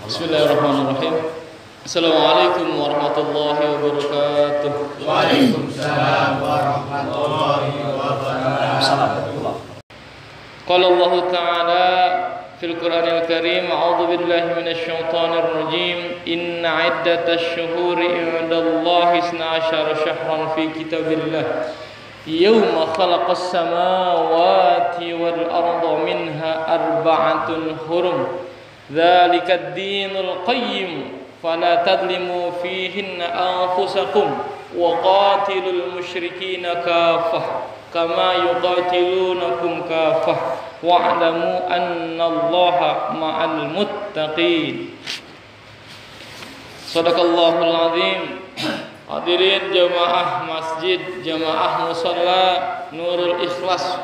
Bismillahirrahmanirrahim. Assalamualaikum warahmatullahi wabarakatuh. Waalaikumsalam warahmatullahi wabarakatuh. Qala Allah Ta'ala fil Qur'anil Karim, a'udzu billahi minasy syaithanir rajim. Inna 'iddatash shuhuri 'indallahi 12 syahran fi kitabillah. Yawma khalaqas samawati wal arda minha arba'atun hurum. Dzalikad dinul qayyim fala tadlimu fihinna anfusakum wa qatilul musyrikina kaffah kama yuqatilunakum kaffah wa'lamu annallaha ma'al muttaqin. Shadaqallahul azim. Hadirin jamaah masjid, jamaah musalla Nurul Ikhlas,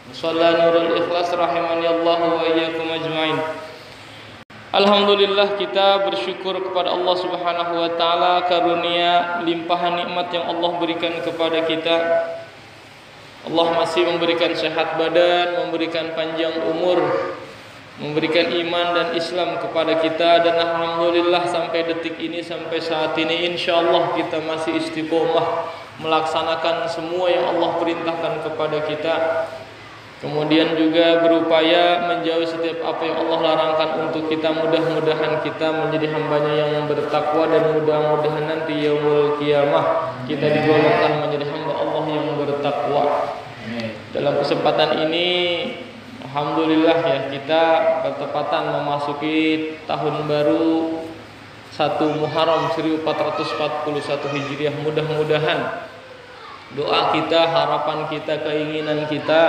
musalla Nurul Ikhlas rahimani Allah wa iyyakum ajmain. Alhamdulillah, kita bersyukur kepada Allah Subhanahu wa taala karunia limpahan nikmat yang Allah berikan kepada kita. Allah masih memberikan sehat badan, memberikan panjang umur, memberikan iman dan Islam kepada kita, dan alhamdulillah sampai detik ini, sampai saat ini insyaallah kita masih istiqomah melaksanakan semua yang Allah perintahkan kepada kita. Kemudian juga berupaya menjauhi setiap apa yang Allah larangkan untuk kita. Mudah-mudahan kita menjadi hambanya yang bertakwa, dan mudah-mudahan nanti yaumul qiyamah kita digolongkan menjadi hamba Allah yang bertakwa. Dalam kesempatan ini alhamdulillah ya, kita bertepatan memasuki tahun baru 1 Muharram 1441 Hijriah. Mudah-mudahan doa kita, harapan kita, keinginan kita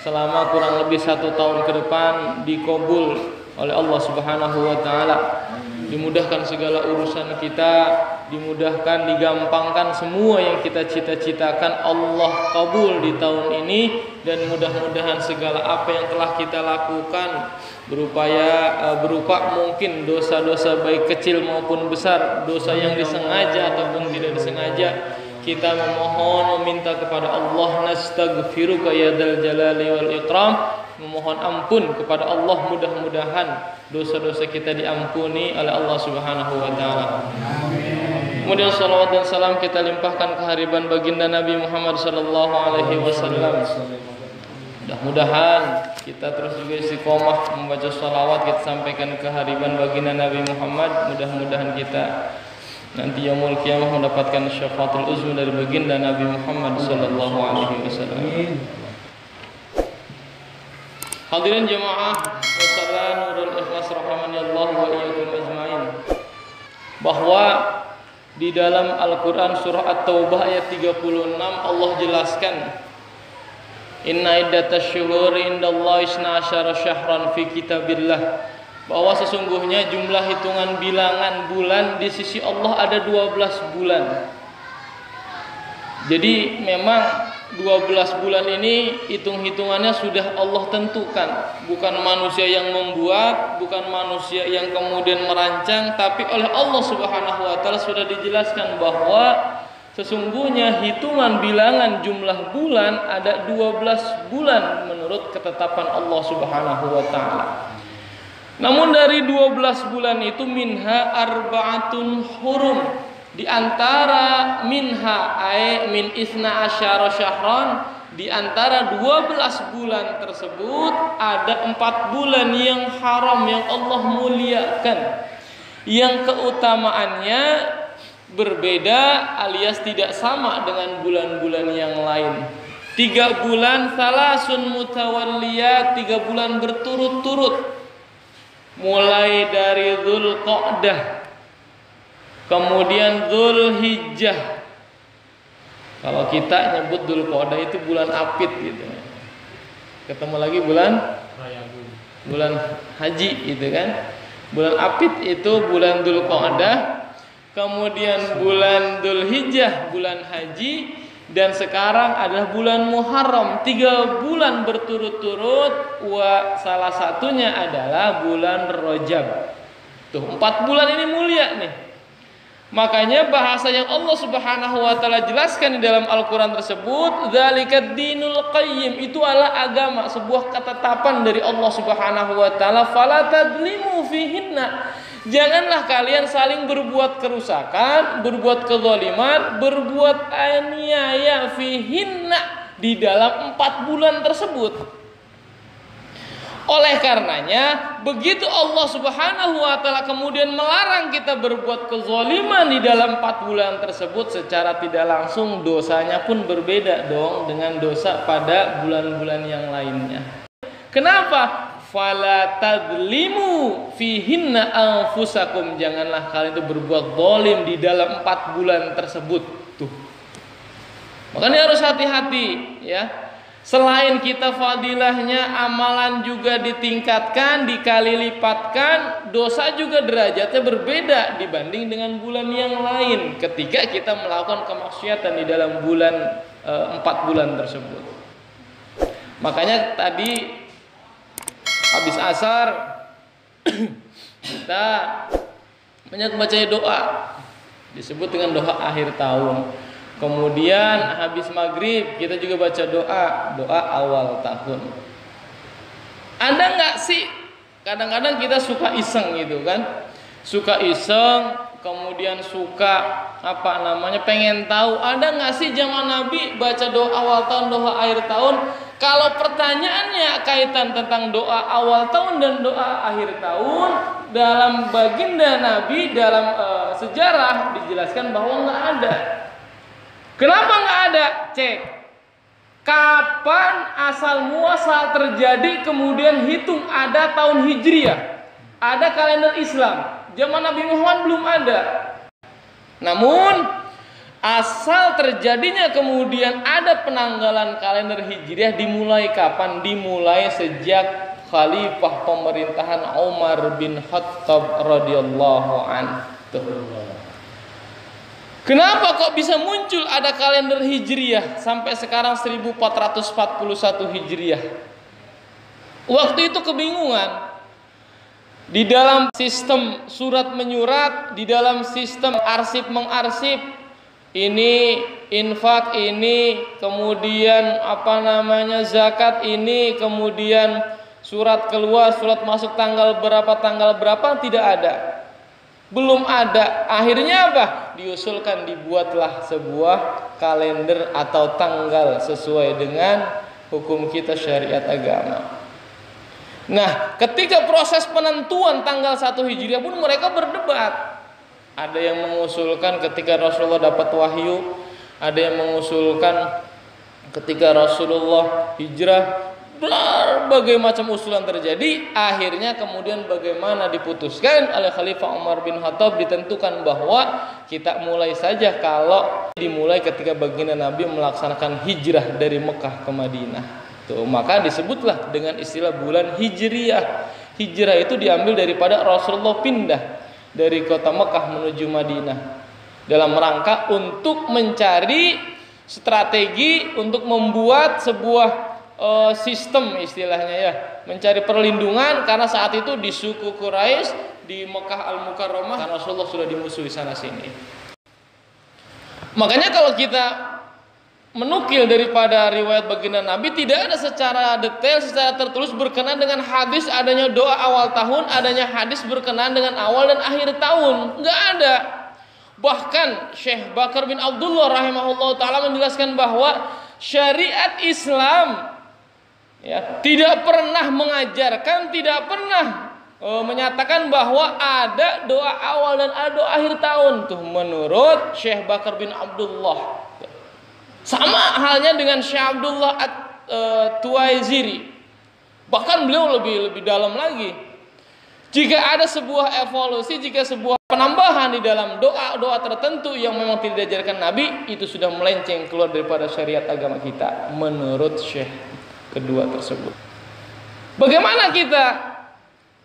selama kurang lebih 1 tahun ke depan dikabul oleh Allah Subhanahu wa taala. Dimudahkan segala urusan kita, dimudahkan, digampangkan semua yang kita cita-citakan Allah kabul di tahun ini, dan mudah-mudahan segala apa yang telah kita lakukan berupa mungkin dosa-dosa baik kecil maupun besar, dosa yang disengaja ataupun tidak disengaja, kita memohon, meminta kepada Allah, nastaghfiruka ya dzal jalali wal ikram, memohon ampun kepada Allah, mudah-mudahan dosa-dosa kita diampuni oleh Allah Subhanahu wa taala. Kemudian salawat dan salam kita limpahkan kehadiran baginda Nabi Muhammad sallallahu alaihi wasallam. Mudah-mudahan kita terus juga istiqomah membaca salawat, kita sampaikan kehadiran baginda Nabi Muhammad. Mudah-mudahan kita nanti yaumul qiyamah mendapatkan syafaatul uzma dari baginda Nabi Muhammad sallallahu alaihi wasallam. Hadirin jamaah musalla Nurul Ikhlas rahimani Allah wa iyyakum ajmain, bahwa di dalam Al-Qur'an surah At-Taubah ayat 36 Allah jelaskan, inna iddatash syuhuri indallahi 12 syahran fi kitabillah, bahwa sesungguhnya jumlah hitungan bilangan bulan di sisi Allah ada 12 bulan. Jadi memang 12 bulan ini hitung-hitungannya sudah Allah tentukan, bukan manusia yang membuat, bukan manusia yang kemudian merancang, tapi oleh Allah Subhanahu wa taala sudah dijelaskan bahwa sesungguhnya hitungan bilangan jumlah bulan ada 12 bulan menurut ketetapan Allah Subhanahu wa taala. Namun dari 12 bulan itu minha arba'atun hurum, di antara minha ay min isna asyara syahran, di antara 12 bulan tersebut ada 4 bulan yang haram yang Allah muliakan, yang keutamaannya berbeda alias tidak sama dengan bulan-bulan yang lain. 3 bulan salasun mutawalliyat, 3 bulan berturut-turut, mulai dari Dzulqa'dah, kemudian Dzulhijjah. Kalau kita nyebut Dzulqa'dah itu bulan Apit gitu. Ketemu lagi bulan haji gitu kan. Bulan Apit itu bulan Dzulqa'dah, kemudian bulan Dzulhijjah bulan haji, dan sekarang adalah bulan Muharram. 3 bulan berturut-turut, salah satunya adalah bulan Rajab. Tuh 4 bulan ini mulia nih. Makanya bahasa yang Allah Subhanahu wa taala jelaskan di dalam Al-Qur'an tersebut, "Dzalikad dinul qayyim", itu adalah agama, sebuah ketetapan dari Allah Subhanahu wa taala, "Fala tadzlimu fihinna". Janganlah kalian saling berbuat kerusakan, berbuat kezaliman, berbuat aniaya fihinna, di dalam 4 bulan tersebut. Oleh karenanya, begitu Allah Subhanahu wa taala kemudian melarang kita berbuat kezaliman di dalam 4 bulan tersebut, secara tidak langsung dosanya pun berbeda dong dengan dosa pada bulan-bulan yang lainnya. Kenapa? Fala tadzlimu fihinna anfusakum, janganlah kalian itu berbuat zalim di dalam 4 bulan tersebut. Tuh. Makanya harus hati-hati ya. Selain kita fadilahnya, amalan juga ditingkatkan, dikali lipatkan, dosa juga derajatnya berbeda dibanding dengan bulan yang lain ketika kita melakukan kemaksiatan di dalam bulan 4 bulan tersebut. Makanya tadi habis asar kita banyak baca doa, disebut dengan doa akhir tahun. Kemudian habis maghrib kita juga baca doa awal tahun. Ada nggak sih kadang-kadang kita suka iseng gitu kan, suka iseng, kemudian suka pengen tahu ada nggak sih zaman Nabi baca doa awal tahun, doa akhir tahun. Kalau pertanyaannya kaitan tentang doa awal tahun dan doa akhir tahun, dalam baginda Nabi dalam sejarah dijelaskan bahwa nggak ada. Kenapa nggak ada? Cek. Kapan asal muasal terjadi, kemudian hitung ada tahun Hijriah, ada kalender Islam. Zaman Nabi Muhammad belum ada. Namun asal terjadinya kemudian ada penanggalan kalender Hijriah dimulai kapan? Dimulai sejak khalifah pemerintahan Umar bin Khattab radhiyallahu anhu. Kenapa kok bisa muncul ada kalender Hijriah sampai sekarang 1441 Hijriah? Waktu itu kebingungan. Di dalam sistem surat menyurat, di dalam sistem arsip mengarsip, ini infak ini, kemudian zakat ini, kemudian surat keluar, surat masuk tanggal berapa tidak ada. Belum ada. Akhirnya apa? Diusulkan, dibuatlah sebuah kalender atau tanggal sesuai dengan hukum kita syariat agama. Nah, ketika proses penentuan tanggal 1 Hijriah pun mereka berdebat. Ada yang mengusulkan ketika Rasulullah dapat wahyu, ada yang mengusulkan ketika Rasulullah hijrah. Berbagai macam usulan terjadi. Akhirnya kemudian bagaimana diputuskan oleh Khalifah Umar bin Khattab, ditentukan bahwa kita mulai saja kalau dimulai ketika baginda Nabi melaksanakan hijrah dari Mekah ke Madinah. Tuh, maka disebutlah dengan istilah bulan Hijriah. Hijrah itu diambil daripada Rasulullah pindah dari kota Mekah menuju Madinah dalam rangka untuk mencari strategi untuk membuat sebuah sistem, istilahnya ya, mencari perlindungan, karena saat itu di suku Quraisy di Mekah Al-Mukarramah karena Rasulullah sudah dimusuhi sana sini. Makanya kalau kita menukil daripada riwayat baginda Nabi, tidak ada secara detail, secara tertulis berkenaan dengan hadis adanya doa awal tahun, adanya hadis berkenaan dengan awal dan akhir tahun, nggak ada. Bahkan Syekh Bakar bin Abdullah rahimahullah taala menjelaskan bahwa syariat Islam tidak pernah mengajarkan, tidak pernah menyatakan bahwa ada doa awal dan ada doa akhir tahun. Tuh menurut Syekh Bakar bin Abdullah. Sama halnya dengan Syekh Abdullah At-Tuwaiziri. Bahkan beliau lebih dalam lagi. Jika ada sebuah evolusi, jika sebuah penambahan di dalam doa-doa tertentu yang memang tidak diajarkan Nabi, itu sudah melenceng keluar daripada syariat agama kita menurut Syekh kedua tersebut. Bagaimana kita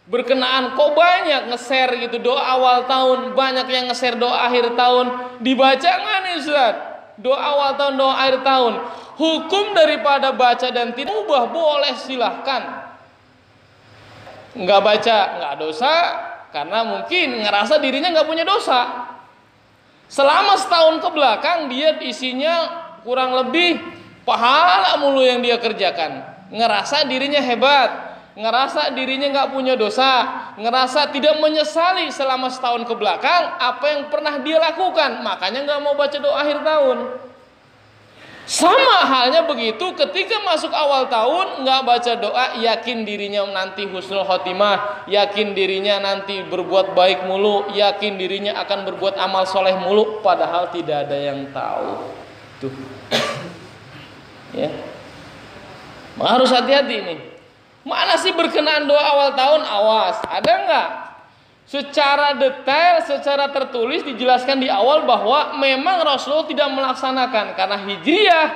berkenaan kok banyak nge-share gitu doa awal tahun, banyak yang nge-share doa akhir tahun, dibaca nggak nih Ustaz? Doa awal tahun, doa akhir tahun. Hukum daripada baca dan tidak ubah, boleh silahkan. Nggak baca nggak dosa, karena mungkin ngerasa dirinya nggak punya dosa. Selama setahun ke belakang dia isinya kurang lebih pahala mulu yang dia kerjakan. Ngerasa dirinya hebat, ngerasa dirinya nggak punya dosa, ngerasa tidak menyesali selama setahun ke belakang apa yang pernah dia lakukan. Makanya nggak mau baca doa akhir tahun. Sama halnya begitu ketika masuk awal tahun nggak baca doa, yakin dirinya nanti husnul khotimah, yakin dirinya nanti berbuat baik mulu, yakin dirinya akan berbuat amal soleh mulu, padahal tidak ada yang tahu. Tuh, ya, harus hati-hati nih. Mana sih berkenaan doa awal tahun? Awas, ada nggak? Secara detail, secara tertulis dijelaskan di awal bahwa memang Rasulullah tidak melaksanakan karena hijriyah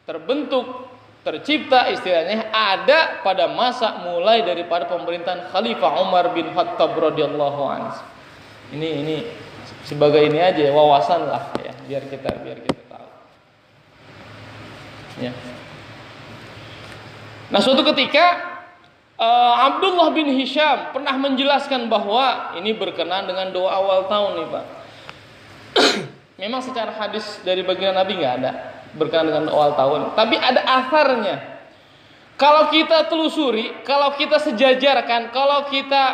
terbentuk, tercipta istilahnya ada pada masa mulai daripada pemerintahan Khalifah Umar bin Khattab radhiyallahu anhu. Ini sebagai ini aja wawasan lah ya, biar kita tahu. Ya. Nah, suatu ketika Abdullah bin Hisham pernah menjelaskan bahwa ini berkenaan dengan doa awal tahun nih Pak. Memang secara hadis dari baginda Nabi nggak ada berkenaan dengan doa awal tahun, tapi ada asarnya. Kalau kita telusuri, kalau kita sejajarkan, kalau kita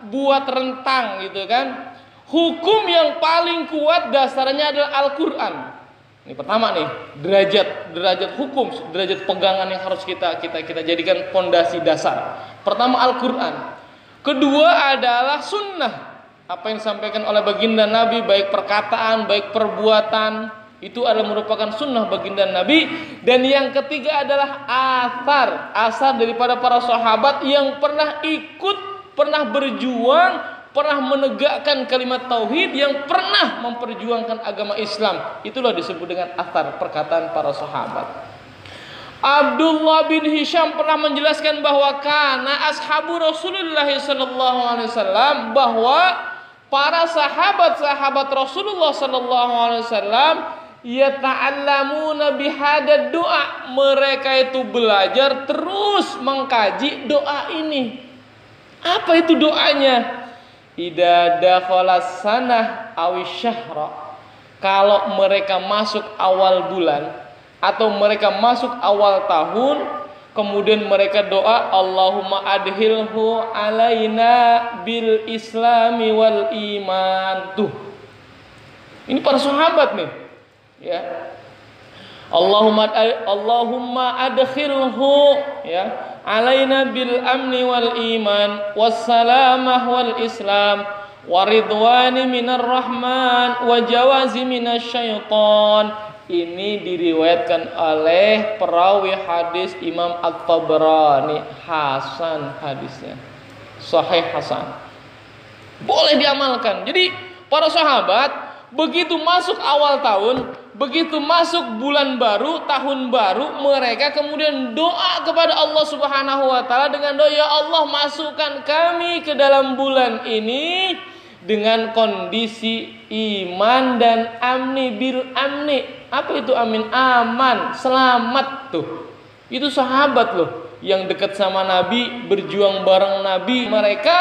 buat rentang gitu kan, hukum yang paling kuat dasarnya adalah Al-Quran. Ini pertama nih, derajat hukum, derajat pegangan yang harus kita jadikan pondasi dasar. Pertama Al-Quran. Kedua adalah sunnah. Apa yang disampaikan oleh baginda Nabi, baik perkataan, baik perbuatan, itu adalah merupakan sunnah baginda Nabi. Dan yang ketiga adalah asar daripada para sahabat yang pernah ikut, pernah berjuang, pernah menegakkan kalimat tauhid, yang pernah memperjuangkan agama Islam. Itulah disebut dengan athar, perkataan para sahabat. Abdullah bin Hisham pernah menjelaskan bahwa kana ashabu Rasulullah sallallahu alaihi wasallam, bahwa para sahabat-sahabat Rasulullah sallallahu alaihi wasallam yata'allamuna bihadad doa, mereka itu belajar terus mengkaji doa ini. Apa itu doanya? Idza dakhalas sanah awish syahra, kalau mereka masuk awal bulan atau mereka masuk awal tahun, kemudian mereka doa Allahumma adhilhu alaina bil islami wal iman. Tuh, ini para sahabat nih ya. Allahumma adkhilhu ya alaina bil amni wal iman wassalamah wal islam waridwani minar rahman wa jawazi minasy syaitan. Ini diriwayatkan oleh perawi hadis Imam At-Tabrani, hasan hadisnya, sahih hasan, boleh diamalkan. Jadi para sahabat begitu masuk awal tahun, begitu masuk bulan baru, tahun baru, mereka kemudian doa kepada Allah Subhanahu wa taala dengan doa, ya Allah, masukkan kami ke dalam bulan ini dengan kondisi iman dan amni bil amni. Apa itu amin? Aman, selamat. Tuh, itu sahabat loh yang dekat sama Nabi, berjuang bareng Nabi. Mereka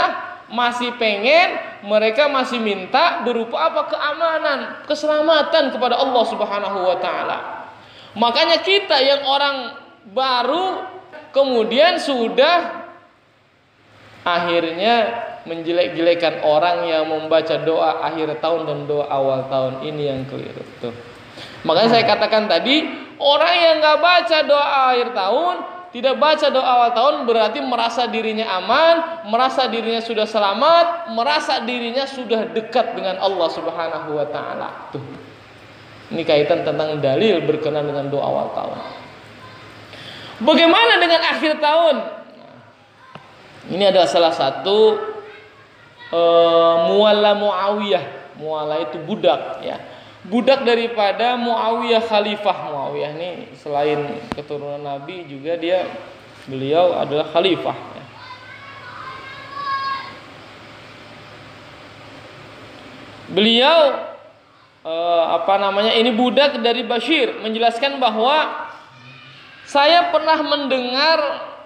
masih pengen, mereka masih minta berupa apa? Keamanan, keselamatan kepada Allah Subhanahu wa taala. Makanya kita yang orang baru kemudian sudah akhirnya menjelek-jelekan orang yang membaca doa akhir tahun dan doa awal tahun. Ini yang keliru tuh. Makanya saya katakan tadi, orang yang nggak baca doa akhir tahun, tidak baca doa awal tahun, berarti merasa dirinya aman, merasa dirinya sudah selamat, merasa dirinya sudah dekat dengan Allah Subhanahu wa taala. Tuh. Ini kaitan tentang dalil berkenaan dengan doa awal tahun. Bagaimana dengan akhir tahun? Ini adalah salah satu mualla Muawiyah. Mualla itu budak ya. Budak daripada Muawiyah, khalifah. Muawiyah ini selain keturunan Nabi juga beliau adalah khalifah ya. Beliau ini budak dari Bashir menjelaskan bahwa saya pernah mendengar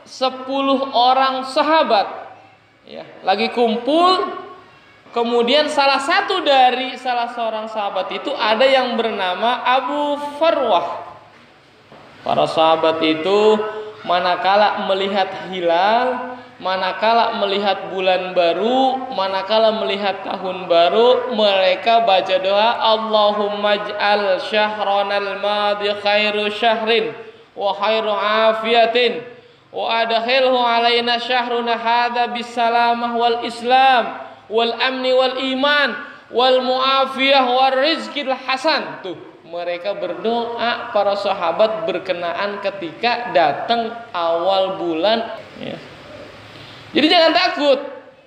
10 orang sahabat ya, lagi kumpul Kemudian salah seorang sahabat itu ada yang bernama Abu Farwah. Para sahabat itu manakala melihat hilal, manakala melihat bulan baru, manakala melihat tahun baru, mereka baca doa, Allahumma ij'al syahranal madi khairu syahrin wa khairu afiyatin wa adkhilhu alaina syahruna hadza bisalamah wal islam wal amni wal iman wal muafiyah wal rizqil hasan. Tuh, mereka berdoa para sahabat berkenaan ketika datang awal bulan ya. Jadi jangan takut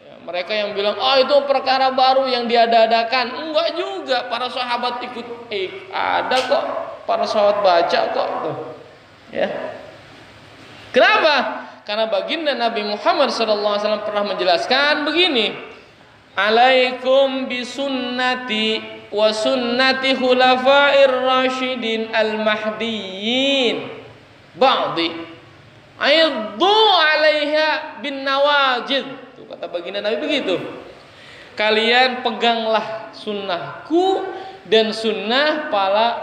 ya, mereka yang bilang itu perkara baru yang diada-adakan. Enggak juga, para sahabat ikut ada kok, para sahabat baca kok tuh ya. Kenapa? Karena baginda Nabi Muhammad SAW pernah menjelaskan begini, alaikum bisunnati wa sunnati khulafair rasyidin al-mahdiyyin ba'di aiddu 'alaiha bin nawajid. Tuh, kata baginda Nabi begitu. Kalian peganglah sunnahku dan sunnah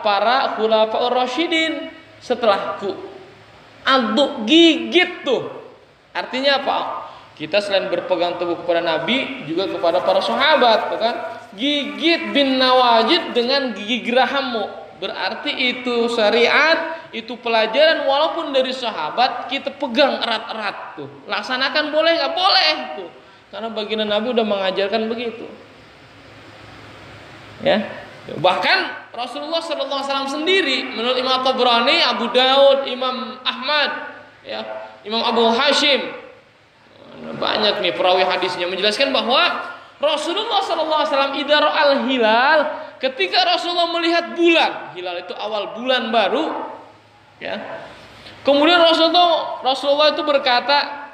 para khulafaur rasyidin setelahku. Addu, gigit tuh. Artinya apa? Kita selain berpegang teguh kepada Nabi, juga kepada para sahabat, kan? Gigit bin nawajid dengan gigi gerahammu. Berarti itu syariat, itu pelajaran walaupun dari sahabat, kita pegang erat-erat tuh. Laksanakan boleh nggak? Boleh tuh. Karena baginda Nabi udah mengajarkan begitu. Ya. Bahkan Rasulullah SAW sendiri, menurut Imam Tabrani, Abu Daud, Imam Ahmad, ya, Imam Abu Hashim, banyak nih perawi hadisnya menjelaskan bahwa Rasulullah SAW idza ra'al hilal, ketika Rasulullah melihat bulan, hilal itu awal bulan baru, ya. Kemudian Rasulullah itu berkata,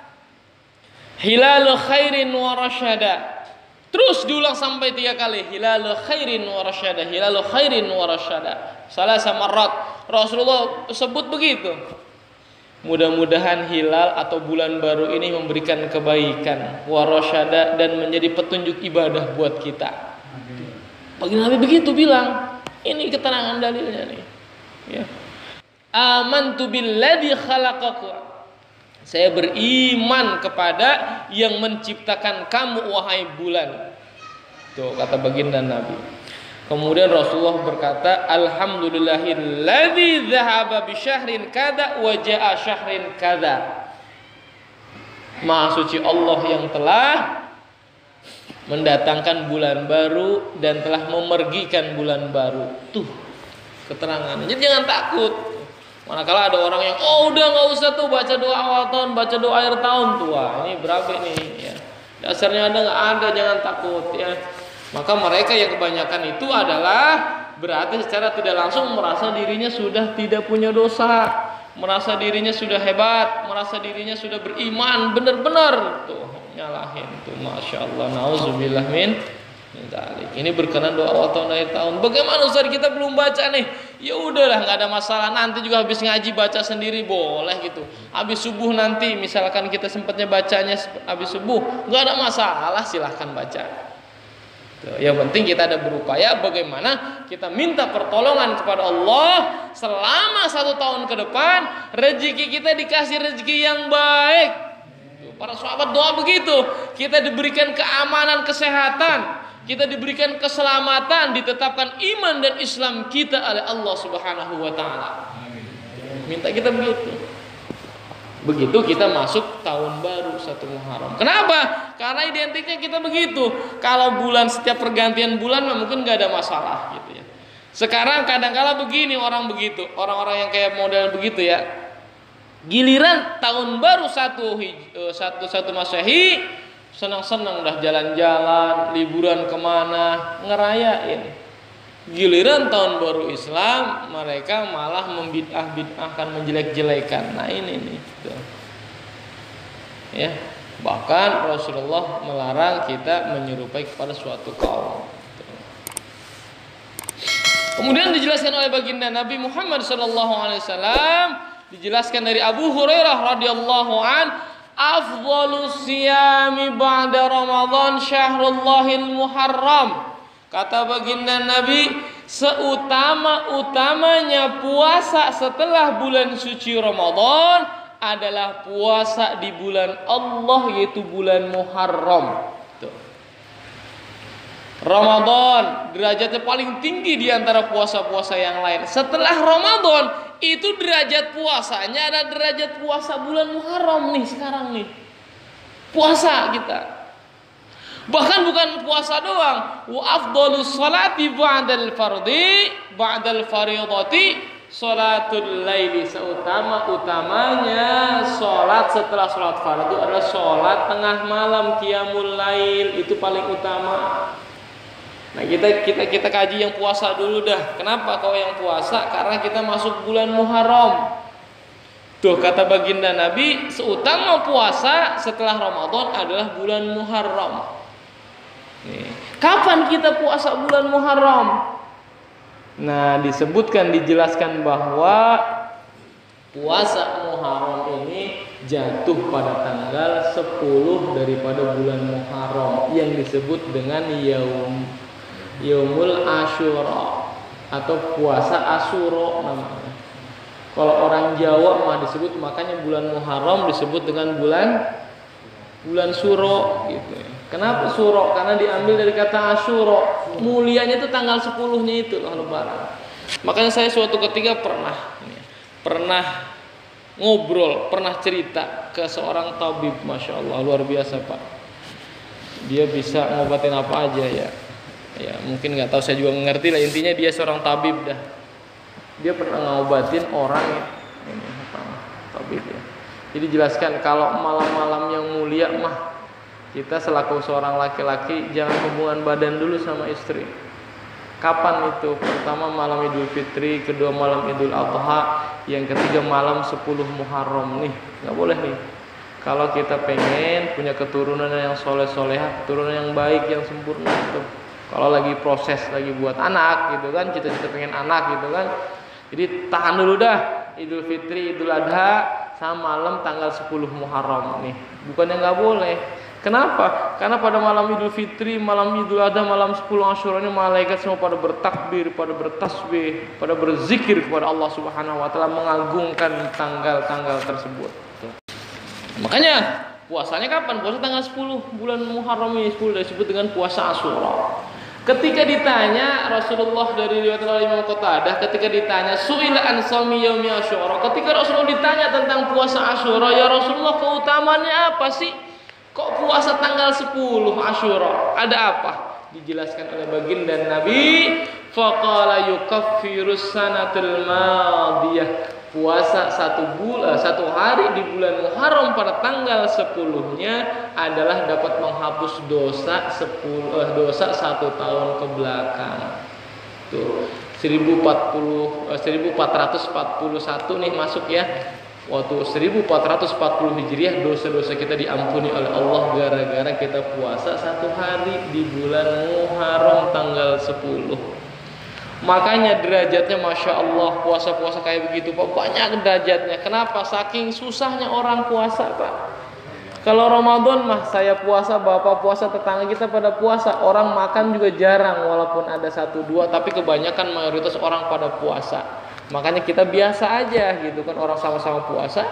hilalu khairin wa rasyada. Terus diulang sampai 3 kali, hilalu khairin wa rasyada, hilalu khairin wa rasyada. Salah samarat Rasulullah sebut begitu. Mudah-mudahan hilal atau bulan baru ini memberikan kebaikan, warasyada, dan menjadi petunjuk ibadah buat kita. Baginda Nabi begitu bilang. Ini keterangan dalilnya nih. Ya. Amantu billadzi khalaqaku. Saya beriman kepada yang menciptakan kamu wahai bulan. Tuh kata baginda Nabi. Kemudian Rasulullah berkata, alhamdulillahilladzi dzahaba bi syahrin kada wa jaa syahrin kada. Maha suci Allah yang telah mendatangkan bulan baru dan telah memergikan bulan baru. Tuh keterangannya. Jadi jangan takut. Manakala ada orang yang udah nggak usah tuh baca doa awal tahun, baca doa akhir tahun tua. Ini berapa nih ya. Dasarnya ada nggak ada, jangan takut ya. Maka mereka yang kebanyakan itu adalah berarti secara tidak langsung merasa dirinya sudah tidak punya dosa, merasa dirinya sudah hebat, merasa dirinya sudah beriman benar-benar tuh nyalahin tuh, masya Allah, nauzubillah min dzalik. Ini berkenan doa awal tahun akhir tahun. Bagaimana Ustaz, kita belum baca nih? Ya udahlah, nggak ada masalah. Nanti juga habis ngaji baca sendiri boleh gitu. Habis subuh nanti misalkan kita sempatnya bacanya habis subuh, nggak ada masalah, silahkan baca. Yang penting kita ada berupaya bagaimana kita minta pertolongan kepada Allah selama 1 tahun ke depan, rezeki kita dikasih rezeki yang baik. Para sahabat doa begitu, kita diberikan keamanan, kesehatan, kita diberikan keselamatan, ditetapkan iman dan Islam kita oleh Allah Subhanahu wa taala. Minta kita begitu. Begitu kita masuk tahun baru 1 Muharram. Kenapa? Karena identiknya kita begitu. Kalau bulan setiap pergantian bulan mungkin nggak ada masalah gitu ya. Sekarang kadang-kala begini orang begitu, orang-orang yang kayak model begitu ya. Giliran tahun baru 1 Masehi, senang-senang dah jalan-jalan, liburan kemana, ngerayain. Giliran tahun baru Islam, mereka malah membid'ah-bid'ahkan, menjelek-jelekan. Nah ini nih, tuh. Ya, bahkan Rasulullah melarang kita menyerupai kepada suatu kaum. Tuh. Kemudian dijelaskan oleh baginda Nabi Muhammad SAW, dijelaskan dari Abu Hurairah radhiyallahu an, afdhalus siyami ba'da Ramadan syahrullahil muharram. Kata baginda Nabi, seutama-utamanya puasa setelah bulan suci Ramadan adalah puasa di bulan Allah, yaitu bulan Muharram. Tuh. Ramadan derajatnya paling tinggi di antara puasa-puasa yang lain. Setelah Ramadan itu derajat puasanya ada derajat puasa bulan Muharram nih sekarang nih. Puasa kita. Bahkan bukan puasa doang. Wa afdhalus sholati ba'dal fardhi ba'dal fardhati sholatul laili. Seutama-utamanya sholat setelah sholat fardu adalah sholat tengah malam, qiyamul lail. Itu paling utama. Nah, kita kaji yang puasa dulu dah. Kenapa kau yang puasa? Karena kita masuk bulan Muharram. Tuh kata baginda Nabi, seutama puasa setelah Ramadan adalah bulan Muharram. Nih. Kapan kita puasa bulan Muharram? Nah, dijelaskan bahwa puasa Muharram ini jatuh pada tanggal 10 daripada bulan Muharram yang disebut dengan Yaumul Asyura atau puasa Asyura namanya. Kalau orang Jawa mah disebut, makanya bulan Muharram disebut dengan bulan Suro gitu ya. Kenapa Suro? Karena diambil dari kata Asyura. Mulianya itu tanggal 10-nya itu loh Lebaran. Makanya saya suatu ketika pernah ngobrol, pernah cerita ke seorang tabib, masya Allah, luar biasa Pak. Dia bisa ngobatin apa aja ya. Ya mungkin nggak tahu, saya juga ngerti lah, intinya dia seorang tabib dah. Dia pernah ngobatin orang ini tabib ya. Jadi jelaskan kalau malam-malam yang mulia mah kita selaku seorang laki-laki jangan hubungan badan dulu sama istri. Kapan itu? Pertama malam Idul Fitri, kedua malam Idul Adha, yang ketiga malam 10 Muharram nih. Nggak boleh nih. Kalau kita pengen punya keturunan yang soleh-solehah, keturunan yang baik, yang sempurna itu. Kalau lagi proses, lagi buat anak gitu kan, cita-cita pengen anak gitu kan. Jadi tahan dulu dah Idul Fitri, Idul Adha sama malam tanggal 10 Muharram nih. Bukannya nggak boleh. Kenapa? Karena pada malam Idul Fitri, malam Idul Adha, malam 10 Asyura ini malaikat semua pada bertakbir, pada bertasbih, pada berzikir kepada Allah Subhanahu wa taala, mengagungkan tanggal-tanggal tersebut. Makanya puasanya kapan? Puasa tanggal 10 bulan Muharram ini, 10 disebut dengan puasa Asyura. Ketika ditanya Rasulullah dari riwayat Imam Qatadah, ketika ditanya su'ila an shaumi yaumi Asyura, ketika Rasulullah ditanya tentang puasa Asyura, ya Rasulullah keutamaannya apa sih? Kok puasa tanggal 10 Asyura? Ada apa? Dijelaskan oleh baginda Nabi, faqala yukaffirus sanatul madiyah. Puasa satu hari di bulan Muharram pada tanggal 10-nya adalah dapat menghapus dosa 1 tahun ke belakang. Tuh, 1441 nih masuk ya. Waktu 1440 Hijriah dosa-dosa kita diampuni oleh Allah gara-gara kita puasa 1 hari di bulan Muharram tanggal 10. Makanya derajatnya masya Allah, puasa-puasa kayak begitu Pak, banyak derajatnya. Kenapa? Saking susahnya orang puasa Pak. Kalau Ramadan mah saya puasa, bapak puasa, tetangga kita pada puasa, orang makan juga jarang, walaupun ada 1-2, tapi kebanyakan mayoritas orang pada puasa. Makanya kita biasa aja gitu kan, orang sama-sama puasa.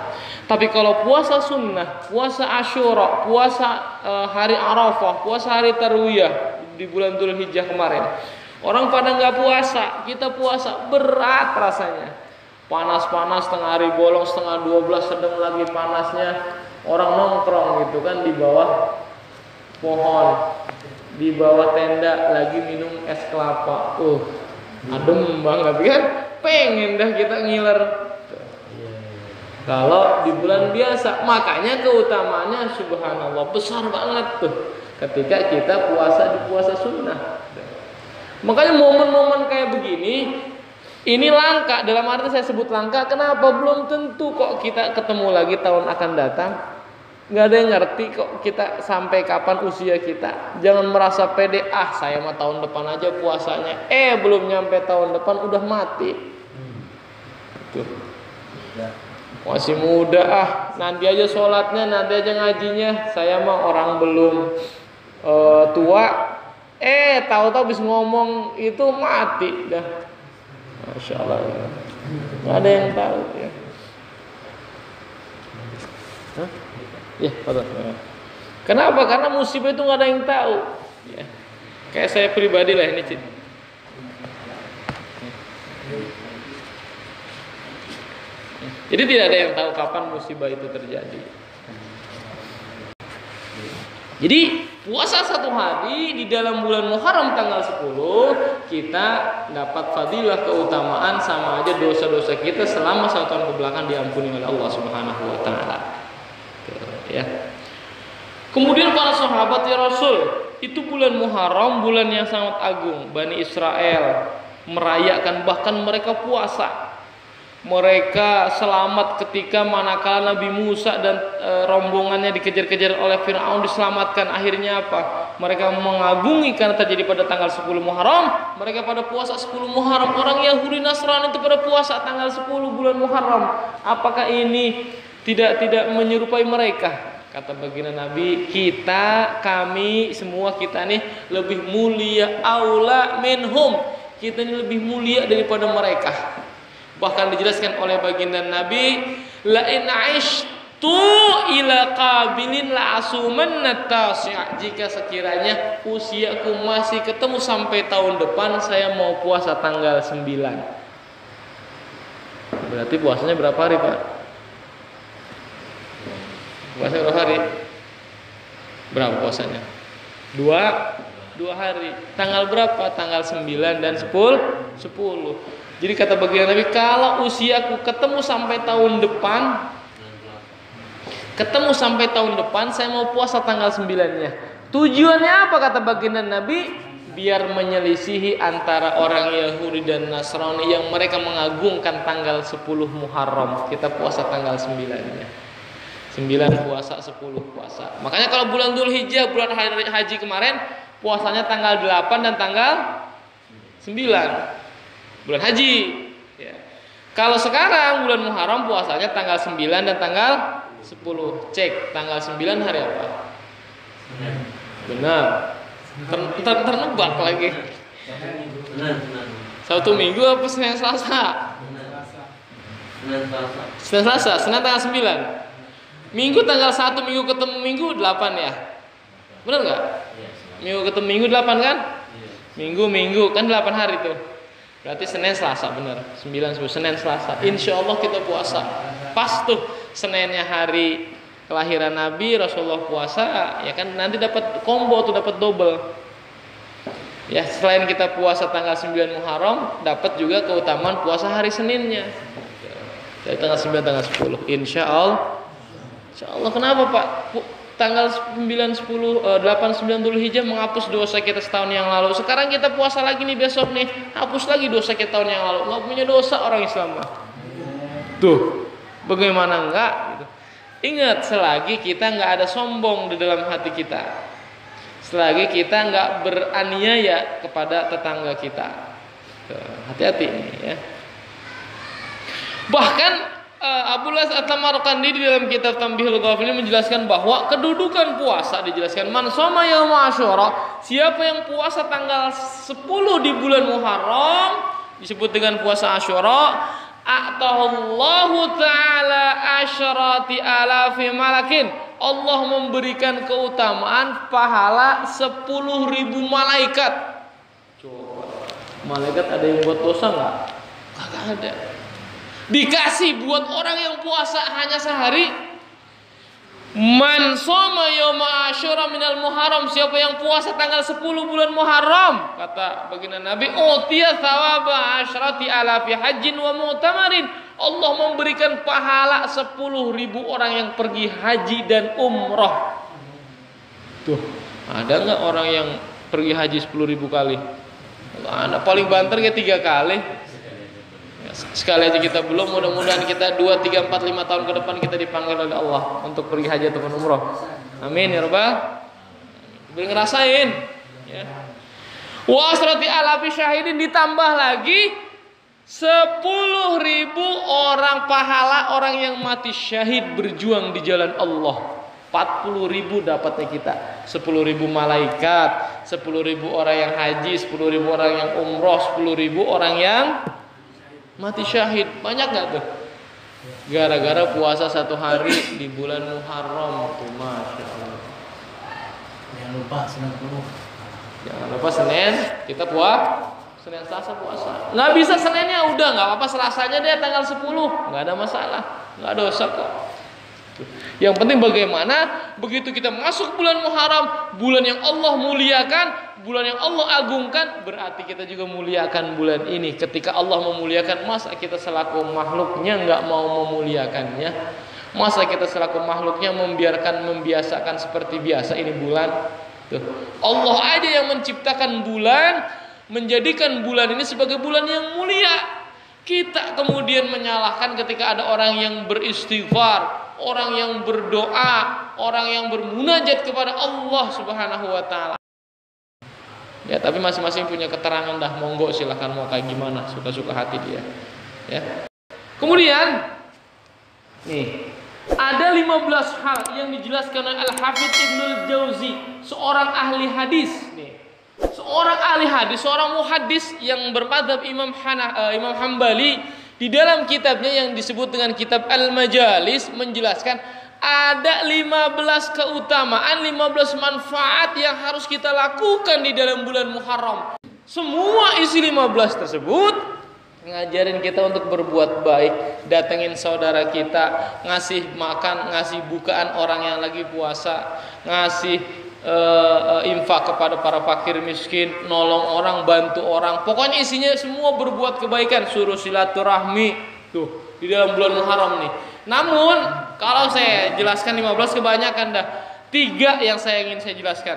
Tapi kalau puasa sunnah, puasa Asyura, puasa hari Arafah, puasa hari Tarwiyah di bulan Dzulhijjah kemarin, orang pada nggak puasa, kita puasa, berat rasanya. Panas-panas, setengah hari bolong, setengah 12 sedang lagi panasnya, orang nongkrong gitu kan di bawah pohon, di bawah tenda lagi minum es kelapa. Adem banget kan? Pengen dah kita ngiler. Kalau di bulan biasa, makanya keutamaannya subhanallah besar banget tuh ketika kita puasa di puasa sunnah. Makanya momen-momen kayak begini ini langka, dalam arti saya sebut langka. Kenapa? Belum tentu kok kita ketemu lagi tahun akan datang. Nggak ada yang ngerti kok kita sampai kapan usia kita. Jangan merasa pede, saya mah tahun depan aja puasanya. Belum nyampe tahun depan udah mati. Tuh. Masih muda nanti aja sholatnya, nanti aja ngajinya. Saya mah orang belum tua. Tahu-tahu habis ngomong itu mati dah. Masya Allah. Nggak ada yang tahu ya. Ya, betul. Kenapa? Karena musibah itu nggak ada yang tahu. Ya. Kayak saya pribadi lah ini. Jadi tidak ada yang tahu kapan musibah itu terjadi. Jadi puasa 1 hari di dalam bulan Muharram tanggal 10 kita dapat fadilah keutamaan sama aja dosa-dosa kita selama 1 tahun kebelakang diampuni oleh Allah Subhanahu wa taala. Ya. Kemudian para sahabat ya Rasul, itu bulan Muharram bulan yang sangat agung. Bani Israel merayakan, bahkan mereka puasa. Mereka selamat ketika manakala Nabi Musa dan rombongannya dikejar-kejar oleh Fir'aun diselamatkan. Akhirnya apa? Mereka mengagungi karena terjadi pada tanggal 10 Muharram. Mereka pada puasa 10 Muharram. Orang Yahudi Nasrani itu pada puasa tanggal 10 bulan Muharram. Apakah ini tidak menyerupai mereka? Kata baginda Nabi, kami semua kita nih lebih mulia, aula minhum. Kita ini lebih mulia daripada mereka. Bahkan dijelaskan oleh baginda Nabi, la in aishtu ila qabilin la asumanna tasi'. Jika sekiranya usiaku masih ketemu sampai tahun depan, saya mau puasa tanggal 9. Berarti puasanya berapa hari, Pak? Puasanya berapa hari? Berapa puasanya? 2 hari. Tanggal berapa? Tanggal 9 dan 10. Jadi kata baginda Nabi, kalau usiaku ketemu sampai tahun depan, saya mau puasa tanggal 9-nya. Tujuannya apa kata baginda Nabi? Biar menyelisihi antara orang Yahudi dan Nasrani yang mereka mengagungkan tanggal 10 Muharram. Kita puasa tanggal 9-nya. 9 puasa, 10 puasa. Makanya kalau bulan Dzulhijjah, bulan haji kemarin, puasanya tanggal 8 dan tanggal 9. Bulan haji ya. Kalau sekarang bulan Muharram puasanya tanggal 9 dan tanggal 10. Cek tanggal 9 hari apa? Benar. Ternebak lagi. Sabtu Minggu apa Senin Selasa? Senin Selasa, Senin tanggal 9. Minggu tanggal 1, Minggu ketemu Minggu 8 ya. Benar enggak? Minggu ketemu Minggu 8 kan? Minggu kan 8 hari tuh. Berarti Senin Selasa benar. 9 Senin Selasa. Insya Allah kita puasa. Pas tuh Seninnya hari kelahiran Nabi, Rasulullah puasa, ya kan nanti dapat combo tuh, dapat double. Ya, selain kita puasa tanggal 9 Muharram, dapat juga keutamaan puasa hari Seninnya. Dari tanggal 9 tanggal 10. Insya Allah. Kenapa, Pak? Tanggal 9, 10, 8, 9 Dzulhijjah menghapus dosa kita setahun yang lalu. Sekarang kita puasa lagi nih besok nih, hapus lagi dosa kita tahun yang lalu. Nggak punya dosa orang Islam. Tuh, bagaimana enggak? Gitu. Ingat, selagi kita nggak ada sombong di dalam hati kita, selagi kita nggak beraniaya kepada tetangga kita. Hati-hati nih ya. Bahkan Abu Las At-Tamarqandi di dalam kitab Tanbihul Ghafilin menjelaskan bahwa kedudukan puasa dijelaskan man shoma yaum Asyura, siapa yang puasa tanggal 10 di bulan Muharram disebut dengan puasa Asyura, a'tallahu ta'ala asyrati alafi malakin, Allah memberikan keutamaan pahala 10.000 malaikat. Coba, malaikat ada yang buat dosa enggak? Kagak ada. Dikasih buat orang yang puasa hanya sehari. Man shoma yauma Asyura minal Muharram, siapa yang puasa tanggal 10 bulan Muharram, kata baginda Nabi, utiya thawaba asyrati alafi hajjin wa mu'tamarin, Allah memberikan pahala 10.000 orang yang pergi haji dan umrah. Tuh, ada enggak orang yang pergi haji 10.000 kali? Ada, paling banter ya 3 kali. Sekali aja kita belum, mudah-mudahan kita 2, 3, 4, 5 tahun ke depan kita dipanggil oleh Allah untuk pergi haji ataupun umroh. Amin ya rabbal. Biar ngerasain ya. Wa asrati alafi syahidin, ditambah lagi 10.000 orang pahala orang yang mati syahid berjuang di jalan Allah. 40.000 dapatnya kita. 10.000 malaikat, 10.000 orang yang haji, 10.000 orang yang umroh, 10.000 orang yang mati syahid. Banyak gak tuh? Gara-gara puasa 1 hari di bulan Muharram tuh, Masya Allah. Jangan lupa Senin. Jangan lupa Senin kita puasa. Senin Selasa puasa. Nggak bisa Seninnya udah nggak apa-apa, Selasanya deh tanggal 10. Nggak ada masalah, nggak dosa kok. Yang penting bagaimana begitu kita masuk bulan Muharram, bulan yang Allah muliakan, bulan yang Allah agungkan, berarti kita juga muliakan bulan ini. Ketika Allah memuliakan, masa kita selaku makhluknya nggak mau memuliakannya? Masa kita selaku makhluknya membiasakan seperti biasa ini bulan? Tuh. Allah aja yang menciptakan bulan, menjadikan bulan ini sebagai bulan yang mulia. Kita kemudian menyalahkan ketika ada orang yang beristighfar, orang yang berdoa, orang yang bermunajat kepada Allah Subhanahu wa taala. Ya, tapi masing-masing punya keterangan dah, monggo silahkan mau kayak gimana, suka-suka hati dia. Ya. Kemudian nih, ada 15 hal yang dijelaskan oleh Al-Hafidz Ibnul Jauzi, seorang ahli hadis nih. Seorang ahli hadis, seorang muhaddis yang bermadzhab Imam Hambali, di dalam kitabnya yang disebut dengan kitab Al-Majalis menjelaskan ada 15 keutamaan, 15 manfaat yang harus kita lakukan di dalam bulan Muharram. Semua isi 15 tersebut ngajarin kita untuk berbuat baik, datengin saudara kita, ngasih makan, ngasih bukaan orang yang lagi puasa, ngasih infak kepada para fakir miskin, nolong orang, bantu orang. Pokoknya isinya semua berbuat kebaikan, suruh silaturahmi tuh di dalam bulan Muharram nih. Namun kalau saya jelaskan 15 kebanyakan dah. 3 yang saya ingin saya jelaskan.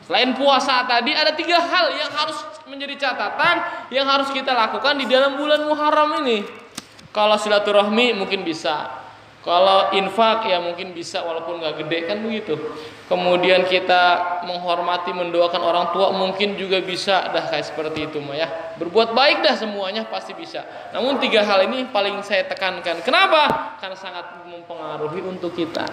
Selain puasa tadi ada 3 hal yang harus menjadi catatan yang harus kita lakukan di dalam bulan Muharram ini. Kalau silaturahmi mungkin bisa. Kalau infak ya mungkin bisa walaupun nggak gede kan begitu. Kemudian kita menghormati, mendoakan orang tua mungkin juga bisa dah kayak seperti itu mah ya. Berbuat baik dah semuanya pasti bisa. Namun 3 hal ini paling saya tekankan. Kenapa? Karena sangat mempengaruhi untuk kita.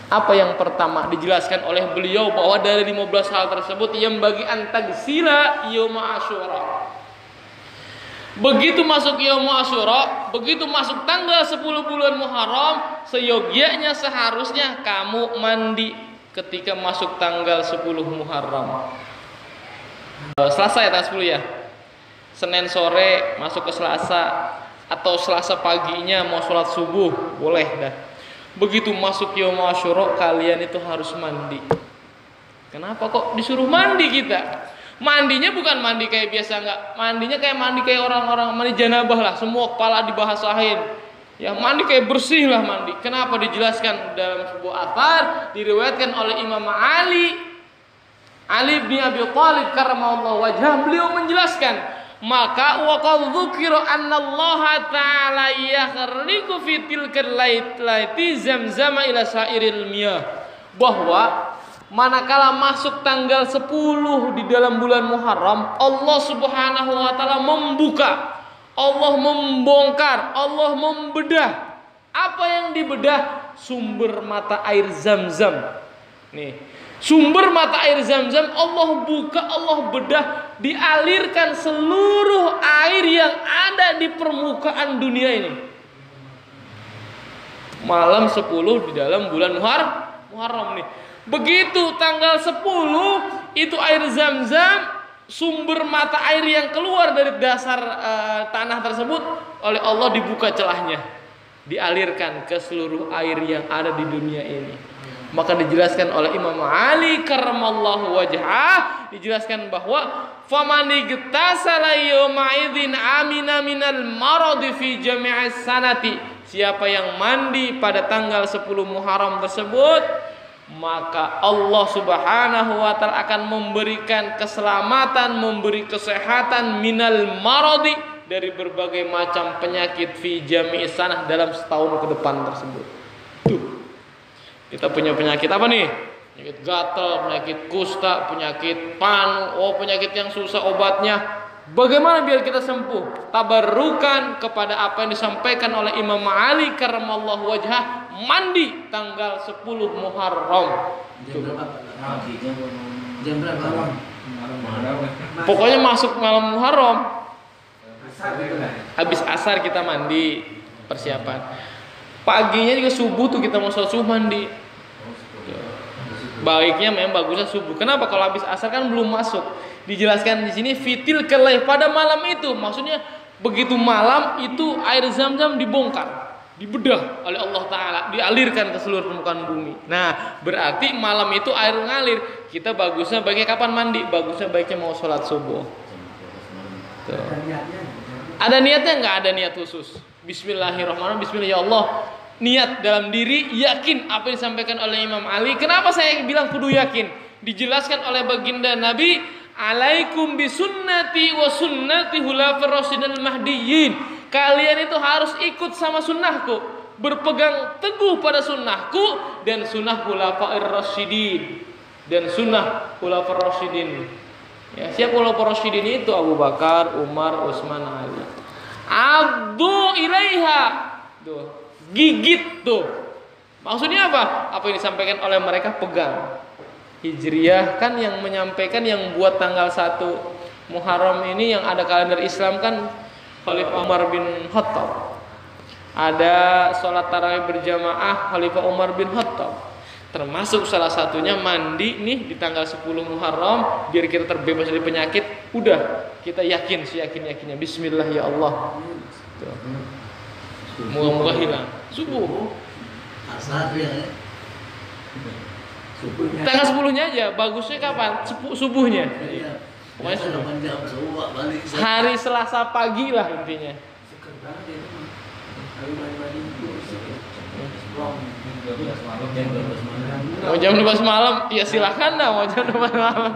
Apa yang pertama dijelaskan oleh beliau bahwa dari 15 hal tersebut yang bagi antagsila yauma Asyura. Begitu masuk Yaum Asyura, begitu masuk tanggal 10 bulan Muharram, seyogianya seharusnya kamu mandi ketika masuk tanggal 10 Muharram. Selasa ya tanggal 10 ya. Senin sore masuk ke Selasa atau Selasa paginya mau sholat subuh, boleh dah. Begitu masuk Yaum Asyura kalian itu harus mandi. Kenapa kok disuruh mandi kita? Mandinya bukan mandi kayak biasa, enggak. Mandinya kayak mandi kayak orang-orang mandi janabah lah, semua kepala dibasahin. Ya mandi kayak bersih lah mandi. Kenapa dijelaskan dalam sebuah athar diriwayatkan oleh Imam Ali bin Abi Thalib karramallahu wajhah, beliau menjelaskan, maka wa qad dzukira anna Allah ta'ala yakhriqu fi tilkal laiti zamzama ila sairil miyah, bahwa manakala masuk tanggal 10 di dalam bulan Muharram, Allah Subhanahu wa taala membuka, Allah membongkar, Allah membedah. Apa yang dibedah? Sumber mata air Zam-Zam. Nih, sumber mata air Zam-Zam Allah buka, Allah bedah, dialirkan seluruh air yang ada di permukaan dunia ini. Malam 10 di dalam bulan Muharram nih. Begitu tanggal 10 itu air Zam-Zam, sumber mata air yang keluar dari dasar tanah tersebut oleh Allah dibuka celahnya, dialirkan ke seluruh air yang ada di dunia ini. Maka dijelaskan oleh Imam Ali karramallahu wajhah, dijelaskan bahwa famani gtasala yawma idzin amina minal maradi fi jami'is sanati, siapa yang mandi pada tanggal 10 Muharram tersebut, maka Allah Subhanahu wa taala akan memberikan keselamatan, memberi kesehatan minal maradi, dari berbagai macam penyakit fi jami'i sanah dalam setahun ke depan tersebut. Tuh. Kita punya penyakit apa nih? Penyakit gatal, penyakit kusta, penyakit panu, penyakit yang susah obatnya. Bagaimana biar kita sembuh? Tabarrukan kepada apa yang disampaikan oleh Imam Ali karramallahu wajhah, mandi tanggal 10 Muharram. Jam berapa? Jam berapa? Pokoknya masuk malam Muharram. Habis asar kita mandi, persiapan. Paginya juga subuh tuh kita mau sholat subuh mandi. Baiknya memang bagusnya subuh. Kenapa? Kalau habis asar kan belum masuk. Dijelaskan di sini fitil kelai pada malam itu. Maksudnya begitu malam itu air zam-zam dibongkar, dibedah oleh Allah Ta'ala, dialirkan ke seluruh permukaan bumi. Nah berarti malam itu air ngalir. Kita bagusnya baiknya kapan mandi? Bagusnya baiknya mau sholat subuh. Tuh. Ada niatnya nggak? Ada niat khusus. Bismillahirrahmanirrahim. Bismillah ya Allah. Niat dalam diri, yakin apa yang disampaikan oleh Imam Ali. Kenapa saya bilang kudu yakin? Dijelaskan oleh baginda Nabi, alaikum bisunnati wa sunnati hulafir rasyidin mahdiyyin. Kalian itu harus ikut sama sunnahku, berpegang teguh pada sunnahku dan sunnah hulafir rasyidin dan sunnah hulafir rasyidin. Ya, siapa hulafir rasyidin itu? Abu Bakar, Umar, Utsman, Ali. Abdu ilaiha. Tuh, gigit tuh. Maksudnya apa? Apa yang disampaikan oleh mereka pegang. Hijriyah kan yang menyampaikan, yang buat tanggal 1 Muharram ini yang ada kalender Islam kan Khalifah Umar bin Khattab. Ada sholat tarawih berjamaah Khalifah Umar bin Khattab. Termasuk salah satunya mandi nih di tanggal 10 Muharram biar kita terbebas dari penyakit. Udah kita yakin, seyakin-yakinnya Bismillah ya Allah. Moga-moga hilang. Subuh. Asar ya. Subuhnya. Tanggal 10-nya aja. Bagusnya kapan? Subuhnya. Iya. Pokoknya subuh. 8 jam subuh balik. Hari Selasa pagi lah intinya. Mau jam 12 malam, ya silahkan dah mau jam 12 malam.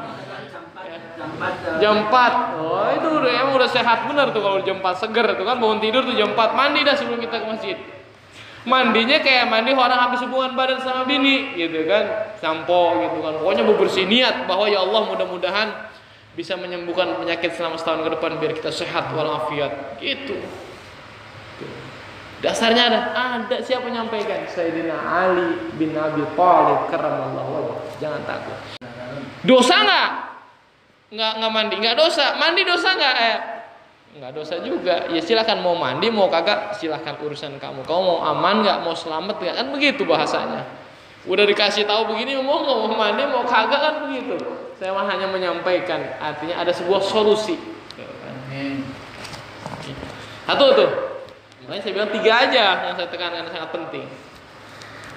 Jam 4. Oh, itu emang udah sehat benar tuh kalau jam 4 seger tuh kan, bangun tidur tuh jam 4 mandi dah sebelum kita ke masjid. Mandinya kayak mandi orang habis hubungan badan sama bini gitu kan, sampo gitu kan. Pokoknya bebersih niat bahwa ya Allah mudah-mudahan bisa menyembuhkan penyakit selama setahun ke depan biar kita sehat walafiat gitu. Dasarnya ada siapa menyampaikan? Sayyidina Ali bin Abi Thalib karramallahu wajhah. Jangan takut. Dosa nggak mandi, nggak dosa. Mandi dosa nggak? Nggak dosa juga. Ya silakan mau mandi mau kagak silakan urusan kamu. Kamu mau aman nggak? Mau selamat nggak? Kan begitu bahasanya. Udah dikasih tahu begini mau mandi mau kagak kan begitu. Saya hanya menyampaikan. Artinya ada sebuah solusi. Satu tuh. Makanya saya bilang 3 aja yang saya tekankan sangat penting.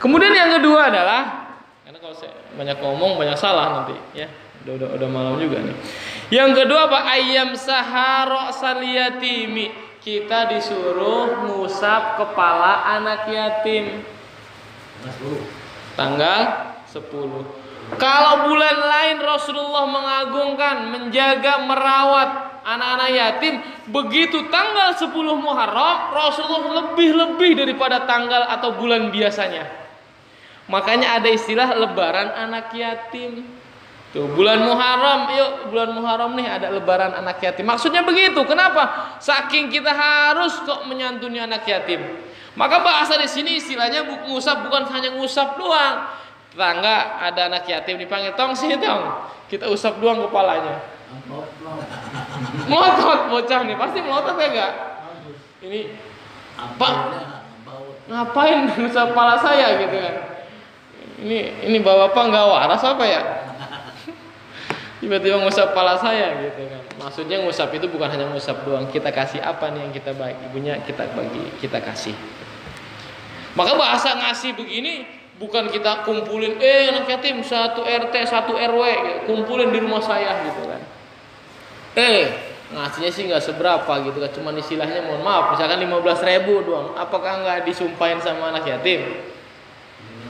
Kemudian yang kedua adalah, karena kalau saya banyak ngomong banyak salah nanti ya. Udah malam juga nih. Yang kedua apa? Ayyam sahara saliyatimi. Kita disuruh ngusap kepala anak yatim. Tanggal 10. Kalau bulan lain Rasulullah mengagungkan, menjaga, merawat anak-anak yatim, begitu tanggal 10 Muharram Rasulullah lebih daripada tanggal atau bulan biasanya. Makanya ada istilah lebaran anak yatim. Tuh, bulan Muharram, yuk bulan Muharram nih ada lebaran anak yatim. Maksudnya begitu. Kenapa? Saking kita harus kok menyantuni anak yatim. Maka bahasa di sini istilahnya ngusap bukan hanya ngusap doang. Tetangga ada anak yatim dipanggil, tong sini tong, kita usap doang kepalanya. Melotot bocah nih, pasti melotot ya enggak? Ini Pak, ngapain usap kepala saya gitu kan? Ini bapak nggak waras apa ya? Tiba-tiba ngusap kepala saya gitu kan. Maksudnya ngusap itu bukan hanya ngusap doang, kita kasih apa nih yang kita bagi, ibunya kita bagi, kita kasih. Maka bahasa ngasih begini bukan kita kumpulin anak yatim 1 RT 1 RW gitu, kumpulin di rumah saya gitu kan. Ngasihnya sih nggak seberapa gitu kan, cuma istilahnya mohon maaf misalkan 15.000 doang. Apakah nggak disumpahin sama anak yatim?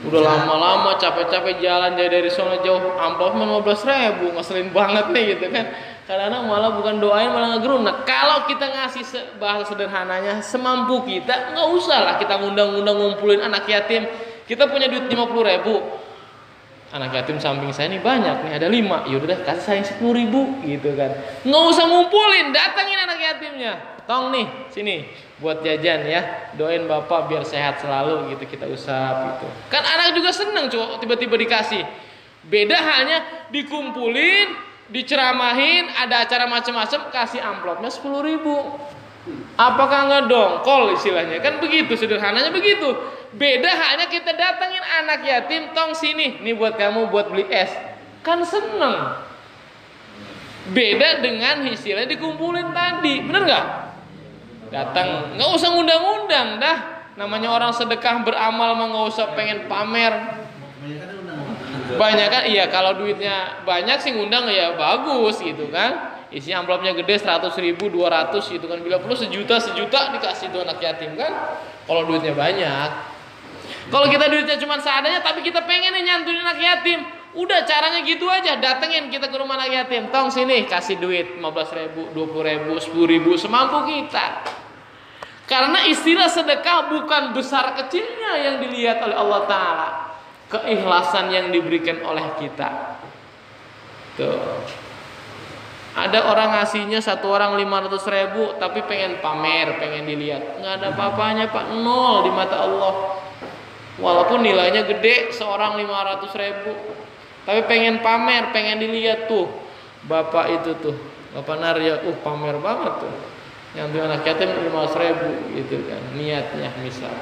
Udah lama-lama capek-capek jalan dari sono jauh, amplop 15.000 ngeselin banget nih gitu kan. Kadang-kadang malah bukan doain malah ngegerunak. Kalau kita ngasih bahasa sederhananya semampu kita, nggak usah lah kita ngundang-ngundang ngumpulin anak yatim. Kita punya duit 50.000, anak yatim samping saya nih banyak nih, ada 5, yaudah kasih saya 10.000 gitu kan. Nggak usah ngumpulin, datangin anak yatimnya. Tong nih, sini buat jajan ya, doain bapak biar sehat selalu gitu, kita usap gitu. Kan anak juga seneng cowok tiba-tiba dikasih. Beda halnya dikumpulin, diceramahin, ada acara macam-macam, kasih amplopnya 10.000. Apakah nggak dongkol istilahnya? Kan begitu, sederhananya begitu. Beda halnya kita datangin anak yatim, tong sini, nih buat kamu buat beli es, kan seneng. Beda dengan istilahnya dikumpulin tadi, bener nggak? Datang, nggak usah ngundang-undang dah. Namanya orang sedekah beramal mah nggak usah pengen pamer. Banyak kan, iya kalau duitnya banyak sih ngundang ya bagus gitu kan. Isi amplopnya gede 100.000, 200 gitu kan. Bila perlu sejuta dikasih tuh anak yatim kan. Kalau duitnya banyak. Kalau kita duitnya cuma seadanya tapi kita pengen nih nyantunin anak yatim, udah caranya gitu aja, datengin kita ke rumah anak yatim, tong sini kasih duit 15.000, 20.000, 10.000 semampu kita. Karena istilah sedekah bukan besar kecilnya yang dilihat oleh Allah Ta'ala, keikhlasan yang diberikan oleh kita. Tuh. Ada orang ngasihnya satu orang 500.000 tapi pengen pamer, pengen dilihat. Nggak ada apa-apanya Pak, 0 di mata Allah. Walaupun nilainya gede, seorang 500.000, tapi pengen pamer, pengen dilihat tuh. Bapak itu tuh, Bapak Narya, pamer banget tuh. Yang tuh anak yatim 500.000 gitu kan, niatnya misal.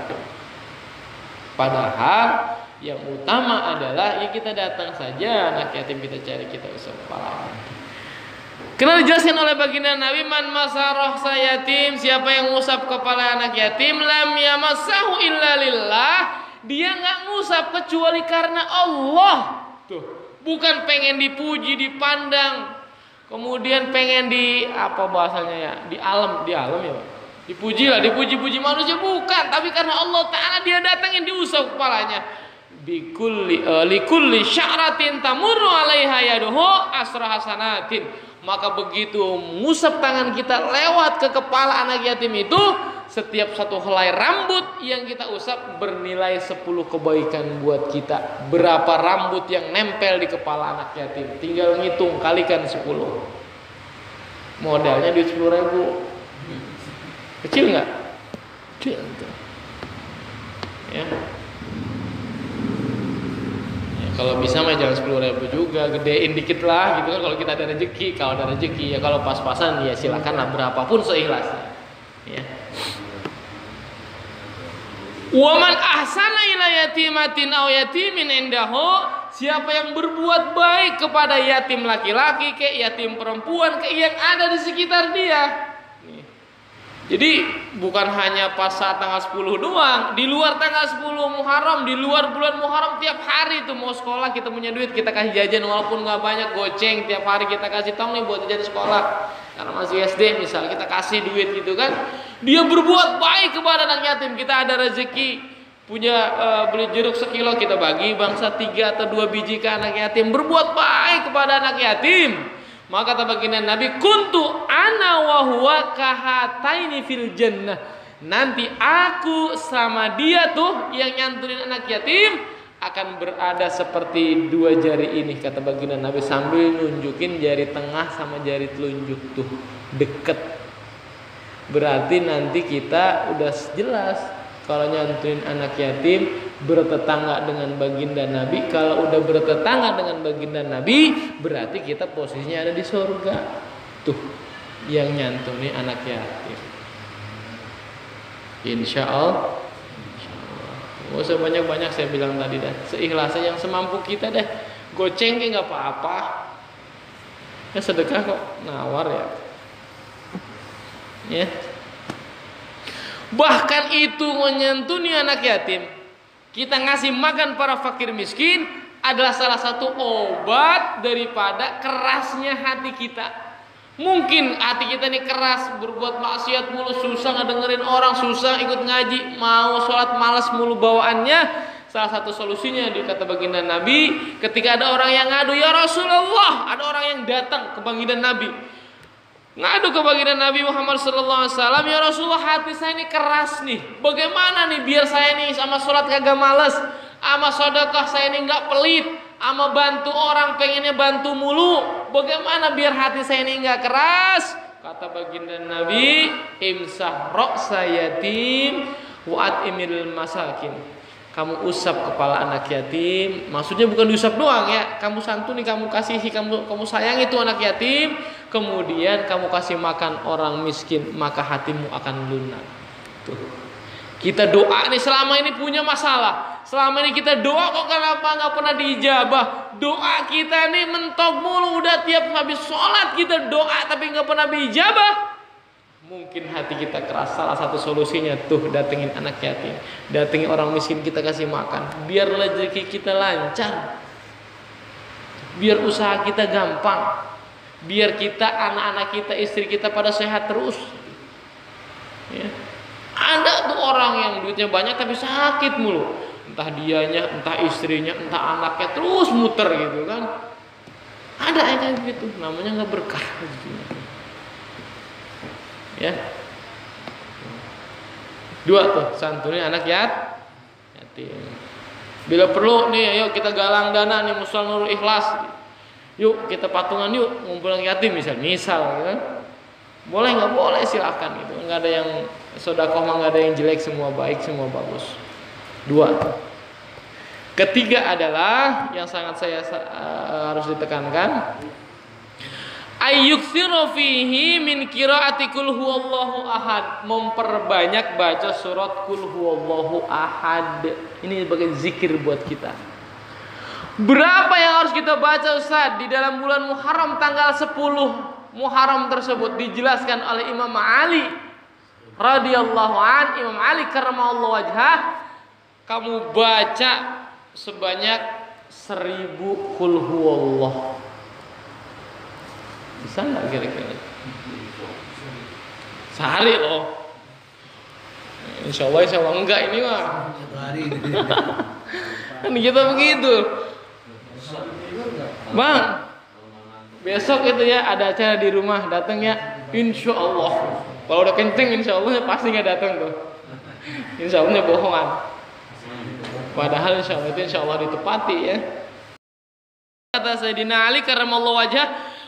Padahal yang utama adalah ya kita datang saja anak yatim, kita cari, kita usap kepalanya. Karena dijelaskan oleh baginda Nabi, man masarah sayatim, siapa yang ngusap kepala anak yatim, lam yamassahu illa lillah, dia nggak ngusap kecuali karena Allah. Tuh, bukan pengen dipuji, dipandang, kemudian pengen di apa bahasanya ya, di alam ya Pak. Dipuji lah, dipuji-puji manusia, bukan, tapi karena Allah Ta'ala dia datangin diusap kepalanya. Likulli sya'ratin tamurru alaiha yaduhu asra hasanatin. Maka begitu ngusap tangan kita lewat ke kepala anak yatim itu, setiap satu helai rambut yang kita usap bernilai 10 kebaikan buat kita. Berapa rambut yang nempel di kepala anak yatim, tinggal ngitung, kalikan 10. Modalnya duit 10.000. Kecil nggak? Kecil. Ya. Kalau bisa mah jangan 10.000 juga, gedein dikit lah gitu kan kalau kita ada rezeki. Kalau ada rezeki ya, kalau pas-pasan ya silakanlah berapapun seikhlasnya. Ya. Waman ahsana ila yatimatin aw yatimin indahu, siapa yang berbuat baik kepada yatim laki-laki ke yatim perempuan ke yang ada di sekitar dia. Jadi bukan hanya pas saat tanggal 10 doang, di luar tanggal 10 Muharram, di luar bulan Muharram tiap hari tuh mau sekolah kita punya duit, kita kasih jajan walaupun nggak banyak, goceng tiap hari kita kasih, tong nih buat jajan sekolah. Karena masih SD misal kita kasih duit gitu kan. Dia berbuat baik kepada anak yatim, kita ada rezeki punya beli jeruk sekilo kita bagi bangsa 3 atau 2 biji ke anak yatim, berbuat baik kepada anak yatim. Maka kata baginda Nabi, kuntu ana wa huwa kahataini fil jannah. Nanti aku sama dia tuh yang nyantunin anak yatim akan berada seperti 2 jari ini, kata baginda Nabi sambil nunjukin jari tengah sama jari telunjuk tuh deket. Berarti nanti kita udah jelas kalau nyantunin anak yatim bertetangga dengan baginda Nabi. Kalau udah bertetangga dengan baginda Nabi, berarti kita posisinya ada di surga. Tuh, yang nyantunin anak yatim. Insya Allah. Gak usah banyak-banyak saya bilang tadi dah. Seikhlasnya yang semampu kita deh. Goceng nggak apa-apa. Ya sedekah kok nawar ya. Ya. Bahkan itu menyantuni anak yatim, kita ngasih makan para fakir miskin adalah salah satu obat daripada kerasnya hati kita. Mungkin hati kita ini keras, berbuat maksiat mulu, susah ngedengerin orang, susah ikut ngaji, mau sholat malas mulu bawaannya. Salah satu solusinya dikata baginda Nabi, ketika ada orang yang ngadu, ya Rasulullah, ada orang yang datang ke baginda Nabi, ngadu ke baginda Nabi Muhammad SAW, ya Rasulullah, hati saya ini keras nih, bagaimana nih biar saya nih sama sholat kagak males, sama sedekah saya ini nggak pelit, ama bantu orang pengennya bantu mulu. Bagaimana biar hati saya ini enggak keras? Kata baginda Nabi, imsah ra'sa yatim wa at'imil masakin. Kamu usap kepala anak yatim, maksudnya bukan diusap doang ya. Kamu santuni, kamu kasihi, kamu sayangi itu anak yatim, kemudian kamu kasih makan orang miskin, maka hatimu akan lunak. Tuh. Kita doa nih selama ini punya masalah. Selama ini kita doa kok kenapa nggak pernah diijabah? Doa kita nih mentok mulu, udah tiap habis sholat kita doa tapi nggak pernah diijabah. Mungkin hati kita keras. Salah satu solusinya tuh datengin anak yatim, datengin orang miskin, kita kasih makan. Biar rezeki kita lancar, biar usaha kita gampang, biar kita anak-anak kita, istri kita pada sehat terus. Ya. Ada tuh orang yang duitnya banyak tapi sakit mulu, entah dianya, entah istrinya, entah anaknya, terus muter gitu kan. Ada aja gitu, namanya nggak berkah gitu. Ya. 2 tuh, santuni anak yatim. Bila perlu nih, ayo kita galang dana nih Musal Nurul Ikhlas. Yuk kita patungan yuk ngumpul anak yatim misal kan. Boleh nggak boleh silahkan gitu. Nggak ada yang sedekah, nggak ada yang jelek, semua baik, semua bagus. 2 tuh. Ketiga adalah yang sangat saya harus ditekankan, ayyuksiru fihi min qiraati qul huwallahu ahad, memperbanyak baca surat qul huwallahu ahad. Ini sebagai zikir buat kita. Berapa yang harus kita baca Ustaz di dalam bulan Muharram tanggal 10 Muharram tersebut? Dijelaskan oleh Imam Ali radhiyallahu an, Imam Ali karramallahu wajhah, kamu baca sebanyak 1000 qul huwallah. Bisa nggak kira-kira? Sehari loh. Insya Allah enggak ini mah. Kan kita begitu. Bang, besok itu ya ada acara di rumah, datang ya. Insya Allah. Kalau udah kenceng Insya Allah pasti nggak datang tuh. Insya Allahnya bohongan. Padahal Insya Allah itu Insya Allah ditepati ya. Kata Sayyidina Ali karramallahu wajhah,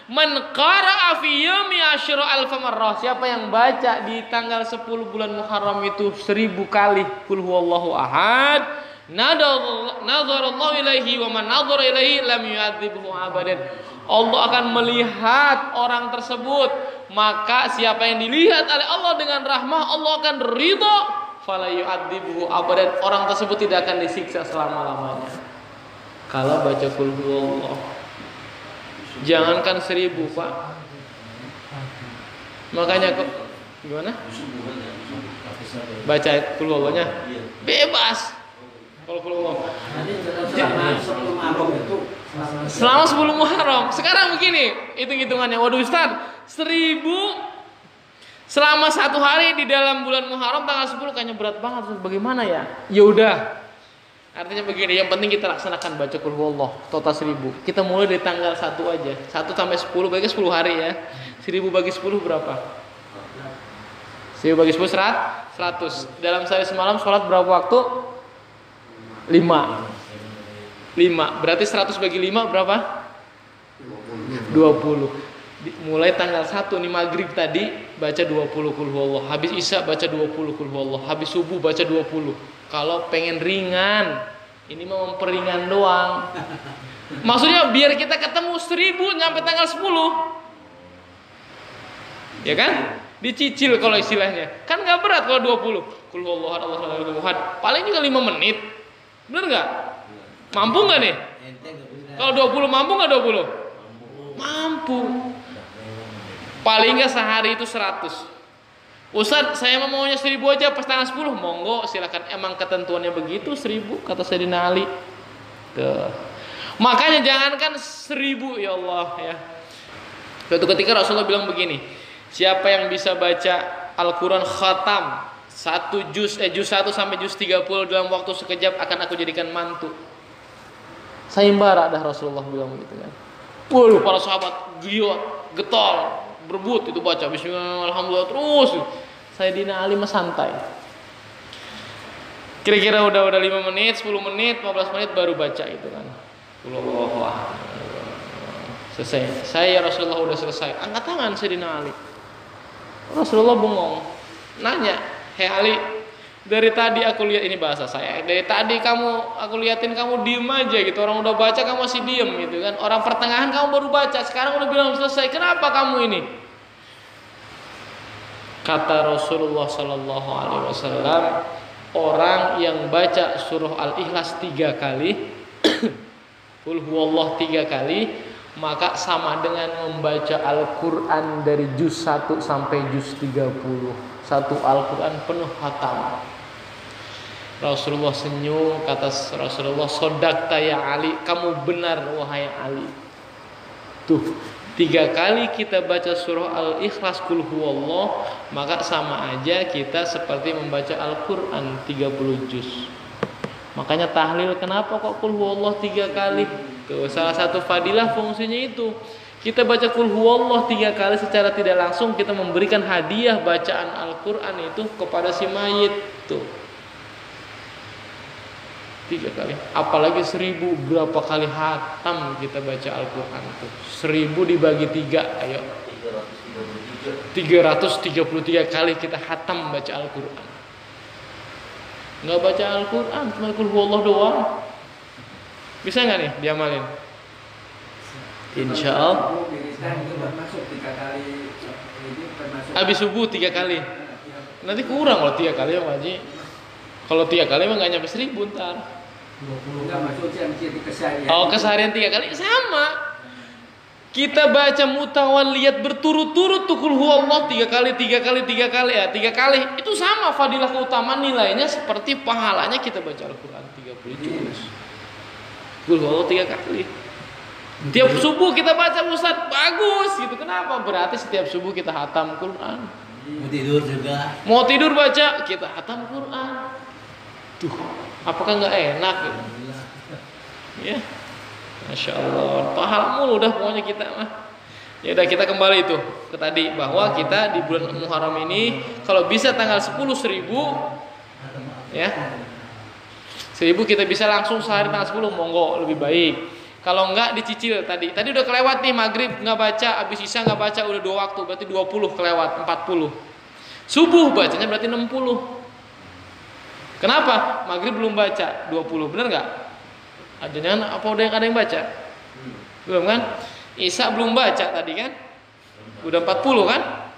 man qara'a fi yaumi asyra alfa marrah, siapa yang baca di tanggal 10 bulan Muharram itu 1000 kali qul huwallahu ahad, nazarallahu ilaihi wa man nazara ilaihi lam yu'adzibhu abadan. Allah akan melihat orang tersebut, maka siapa yang dilihat oleh Allah dengan rahmah, Allah akan ridha, fala yu'adzibhu abadan, orang tersebut tidak akan disiksa selama-lamanya. Kalau baca qul huwallah, jangankan 1000 Pak. Makanya kok gimana? Baca qul huwallahnya bebas. Kalau qul huwallah selama 10 Muharram. Sekarang begini, hitung-hitungannya. Waduh Ustaz, 1000 selama 1 hari di dalam bulan Muharram tanggal 10 kayaknya berat banget. Bagaimana ya? Ya udah. Artinya begini, yang penting kita laksanakan baca qul huwallah total 1000. Kita mulai dari tanggal 1 aja. 1 sampai 10 bagi 10 hari ya. 1000 bagi 10 berapa? 1000 bagi 10 100. Dalam sehari semalam sholat berapa waktu? 5. Berarti 100 bagi 5 berapa? 20. Mulai tanggal 1 nih maghrib tadi baca 20 qul huwallah. Habis isya baca 20 qul huwallah. Habis subuh baca 20. Kalau pengen ringan, ini mau memperingan doang. Maksudnya biar kita ketemu 1000 sampai tanggal 10. Ya kan? Dicicil kalau istilahnya. Kan gak berat kalau 20. Qul huwallahu ahad, Allahu samad. Paling juga 5 menit. Bener gak? Mampu gak nih? Kalau 20 mampu gak 20? Mampu. Paling gak sehari itu 100. Ustaz, saya maunya 1000 aja pas tanggal 10. Monggo, silakan. Emang ketentuannya begitu 1000 kata Sayyidina Ali. Tuh. Makanya jangankan 1000 ya Allah ya. Suatu ketika Rasulullah bilang begini, siapa yang bisa baca Al-Qur'an khatam 1 juz 1 sampai juz 30 dalam waktu sekejap akan aku jadikan mantu. Sayembara dah Rasulullah bilang begitu kan. Waduh, para sahabat giat, getol, berebut itu baca bismillah alhamdulillah terus. Sayyidina Ali mah santai. Kira-kira udah 5 menit, 10 menit, 15 menit baru baca itu kan. Allah. Selesai. Saya Rasulullah udah selesai. Angkat tangan Sayyidina Ali. Rasulullah bengong. Nanya, "Hei Ali, dari tadi aku lihat," ini bahasa saya. "Dari tadi aku liatin kamu diem aja gitu. Orang udah baca kamu masih diem gitu kan. Orang pertengahan kamu baru baca, sekarang udah bilang selesai. Kenapa kamu ini?" Kata Rasulullah sallallahu alaihi wasallam, orang yang baca surah Al-Ikhlas 3 kali, Qul huwallah 3 kali, maka sama dengan membaca Al-Quran dari juz 1 sampai juz 30. Satu Al-Quran penuh khatam. Rasulullah senyum, kata Rasulullah, "Sodakta ya Ali, kamu benar wahai Ali." Tuh, 3 kali kita baca surah Al-Ikhlas Qul huwallah, maka sama aja kita seperti membaca Al-Quran 30 juz. Makanya tahlil, kenapa kok Qul huwallah 3 kali? Tuh, salah satu fadilah fungsinya itu. Kita baca Qul huwallah 3 kali secara tidak langsung kita memberikan hadiah bacaan Al-Quran itu kepada si mayit. Tuh, 3 kali. Apalagi 1000, berapa kali hatam kita baca Al-Quran tuh. 1000 dibagi 3, ayo 333 kali kita hatam baca Al-Quran. Nggak baca Al-Quran, cuma Qul huwallah doang. Bisa nggak nih diamalin? Insya Allah. Habis subuh 3 kali. Nanti kurang kalau 3 kali ya Pak Haji. Kalau 3 kali emang nggak nyampe 1000 ntar. Oh, keseharian 3 kali sama. Kita baca mutawaliyat berturut-turut tuh Qul huwallah 3 kali ya, 3 kali. Itu sama fadilah keutamaan nilainya seperti pahalanya kita baca Al-Quran 30 juz. Qul huwallah 3 kali. Tiap subuh kita baca, Ustaz, bagus gitu. Kenapa? Berarti setiap subuh kita hatam Quran. Mau tidur juga. Mau tidur baca, kita hatam Quran. Tuh, apakah nggak enak gitu? Ya, Masya Allah, pahala mulu udah pokoknya kita mah. Ya udah, kita kembali itu ke tadi bahwa kita di bulan Muharram ini kalau bisa tanggal 10 1000 ya. 1000 kita bisa langsung sehari tanggal 10, monggo lebih baik. Kalau enggak dicicil tadi udah kelewat nih, maghrib nggak baca, habis isya nggak baca, udah 2 waktu, berarti 20 kelewat, 40. Subuh bacanya berarti 60. Kenapa? Maghrib belum baca 20, bener nggak? Jangan apa ada yang baca? Belum kan? Isya belum baca tadi kan? Udah 40 kan?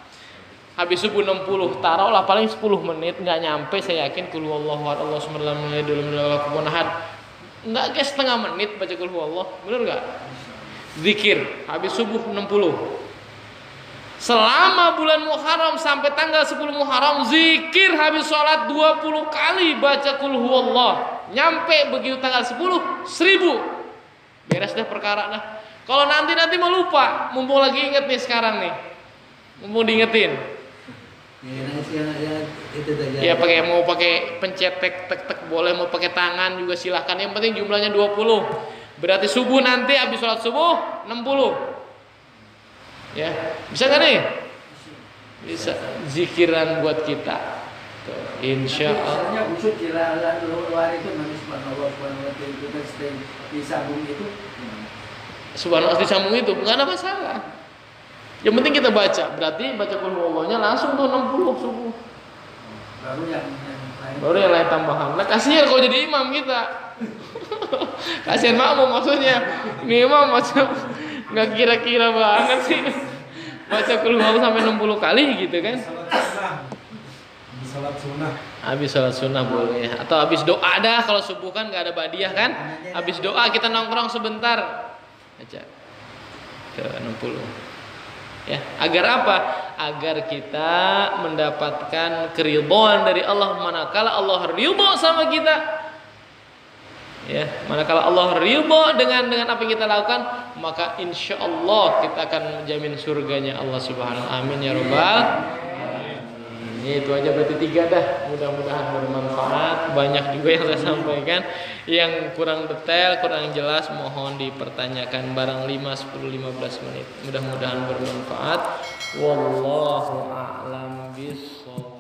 Habis subuh 60, taruhlah paling 10 menit, nggak nyampe saya yakin. Qul huwallahu ahad, Allahu samad, lam yalid walam yulad walam yakul lahu kufuwan ahad. Enggak guys, setengah menit baca Qul huwallah, bener nggak? Zikir habis subuh 60. Selama bulan Muharram sampai tanggal 10 Muharram, zikir habis sholat 20 kali baca Qul huwallah. Nyampe begitu tanggal 10, 1000. Beres deh perkara dah. Kalau nanti mau lupa, mumpung lagi inget nih sekarang nih, mumpung diingetin. Ya mau pakai pencet tek boleh, mau pakai tangan juga silahkan. Yang penting jumlahnya 20. Berarti subuh nanti habis sholat subuh 60. Ya, bisa kan nih? Bisa. Zikiran buat kita. Insya Allah. Subhanallah disambung itu nggak ada masalah. Yang penting kita baca. Berarti baca Qul huwallahnya langsung tuh 60 subuh. Baru yang lain tambahan. Nah, kasihan kalau jadi imam kita. Kasihan makmum maksudnya. Ini imam macam nggak kira-kira banget sih. Baca Qul huwallah sampai 60 kali gitu kan. Habis sholat sunnah boleh. Atau habis doa dah, kalau subuh kan nggak ada badiah kan. Habis doa kita nongkrong sebentar. Baca ke 60. Ya, agar apa? Agar kita mendapatkan keridhaan dari Allah. Manakala Allah ridha sama kita, ya, manakala Allah ridha dengan apa yang kita lakukan, maka insya Allah kita akan menjamin surganya Allah Subhanahu. Amin ya robbal. Itu aja berarti 3 dah. Mudah-mudahan bermanfaat. Banyak juga yang saya sampaikan yang kurang detail, kurang jelas, mohon dipertanyakan barang 5, 10, 15 menit. Mudah-mudahan bermanfaat. Wallahu a'lam bishawab.